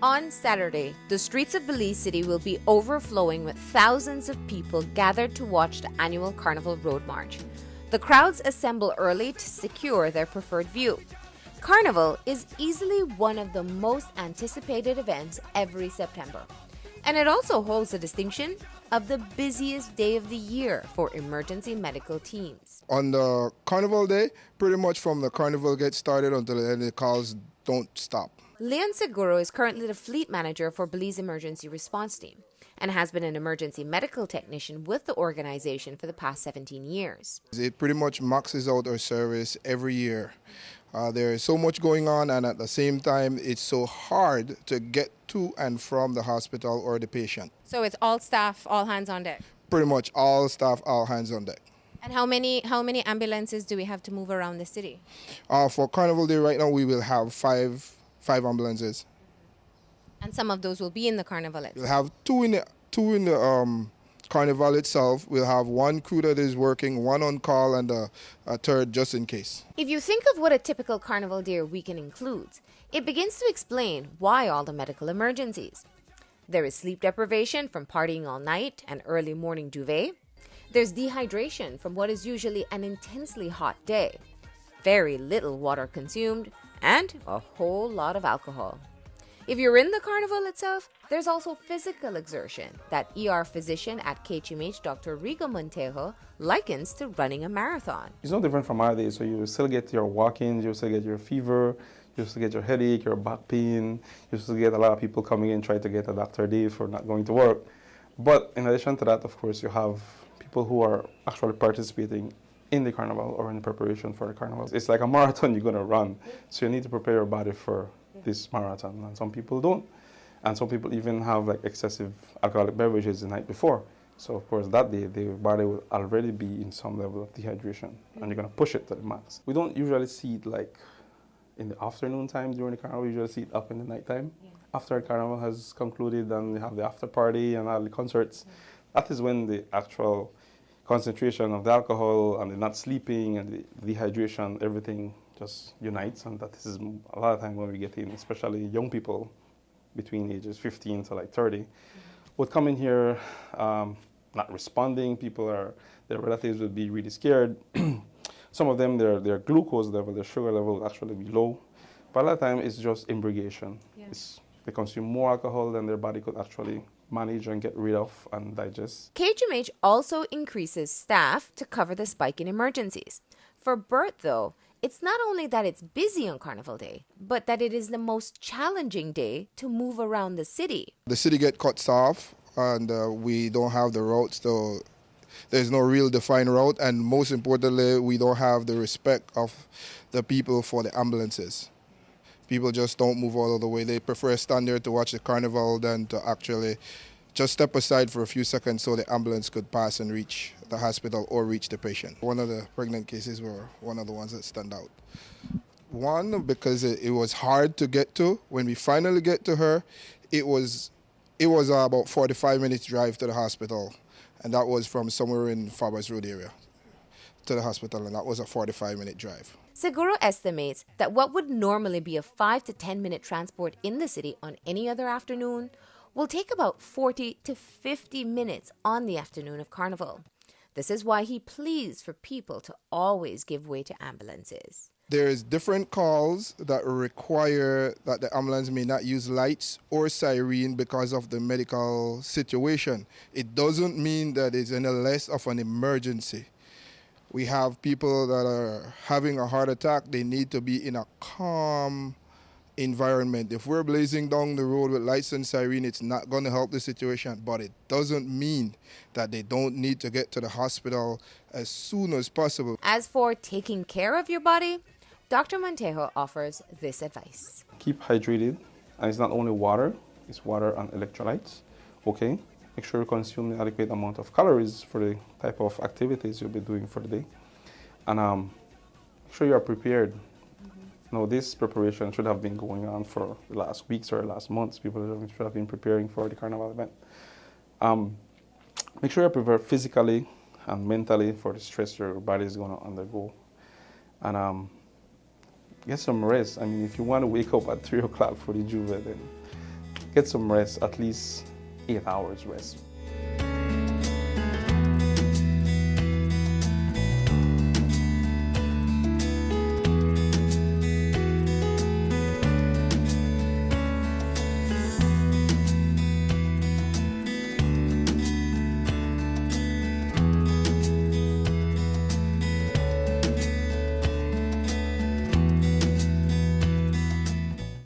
On Saturday, the streets of Belize City will be overflowing with thousands of people gathered to watch the annual Carnival Road March. The crowds assemble early to secure their preferred view. Carnival is easily one of the most anticipated events every September, and it also holds the distinction of the busiest day of the year for emergency medical teams. On the Carnival day, pretty much from the Carnival gets started until the end, the calls don't stop. Leon Seguro is currently the fleet manager for Belize Emergency Response Team and has been an emergency medical technician with the organization for the past 17 years. It pretty much maxes out our service every year. There is so much going on, and at the same time, it's so hard to get to and from the hospital or the patient. So it's all staff, all hands on deck? Pretty much all staff, all hands on deck. And how many ambulances do we have to move around the city? For Carnival Day right now, we will have five ambulances. And some of those will be in the Carnival itself? We'll have two in the Carnival itself. We'll have one crew that is working, one on call, and a third just in case. If you think of what a typical Carnival Day weekend includes, it begins to explain why all the medical emergencies. There is sleep deprivation from partying all night and early morning duvet. There's dehydration from what is usually an intensely hot day, very little water consumed, and a whole lot of alcohol. If you're in the Carnival itself, there's also physical exertion that ER physician at KHMH, Dr. Rigo Montejo, likens to running a marathon. It's no different from our days, so you still get your walk-ins, you still get your fever, you still get your headache, your back pain, you still get a lot of people coming in trying to get a doctor day for not going to work. But in addition to that, of course, you have people who are actually participating in the Carnival or in preparation for the Carnival. It's like a marathon you're going to run, so you need to prepare your body for this marathon, and some people don't. And some people even have like excessive alcoholic beverages the night before. So of course that day, the body will already be in some level of dehydration, and you're going to push it to the max. We don't usually see it like in the afternoon time during the Carnival. We usually see it up in the nighttime. Yeah. After the Carnival has concluded and we have the after party and all the concerts, that is when the actual concentration of the alcohol and the not sleeping and the dehydration, everything just unites, and that is a lot of time when we get in, especially young people between ages 15 to like 30, would come in here not responding. Their relatives would be really scared. Some of them, their glucose level, their sugar level would actually be low. But a lot of time it's just imbregation. Yeah. They consume more alcohol than their body could actually manage and get rid of and digest. KHMH also increases staff to cover the spike in emergencies. For Bert, though, it's not only that it's busy on Carnival Day, but that it is the most challenging day to move around the city. The city gets cut off, and we don't have the routes, so there's no real defined route, and most importantly, we don't have the respect of the people for the ambulances. People just don't move all of the way. They prefer to stand there to watch the Carnival than to actually just step aside for a few seconds so the ambulance could pass and reach the hospital or reach the patient. One of the pregnant cases were one of the ones that stand out. One, because it was hard to get to. When we finally get to her, it was about 45 minutes drive to the hospital, and that was from somewhere in Fabers Road area to the hospital, and that was a 45-minute drive. Seguro estimates that what would normally be a 5 to 10 minute transport in the city on any other afternoon will take about 40 to 50 minutes on the afternoon of Carnival. This is why he pleads for people to always give way to ambulances. There's different calls that require that the ambulance may not use lights or siren because of the medical situation. It doesn't mean that it's any less of an emergency. We have people that are having a heart attack. They need to be in a calm environment. If we're blazing down the road with lights and siren, it's not going to help the situation, but it doesn't mean that they don't need to get to the hospital as soon as possible. As for taking care of your body, Dr. Montejo offers this advice. Keep hydrated, and it's not only water, it's water and electrolytes, okay? Make sure you consume the adequate amount of calories for the type of activities you'll be doing for the day. And make sure you are prepared. Now, this preparation should have been going on for the last weeks or last months. People should have been preparing for the Carnival event. Make sure you're prepared physically and mentally for the stress your body is going to undergo. And get some rest. I mean, if you want to wake up at 3 o'clock for the Juve, then get some rest, at least 8 hours rest.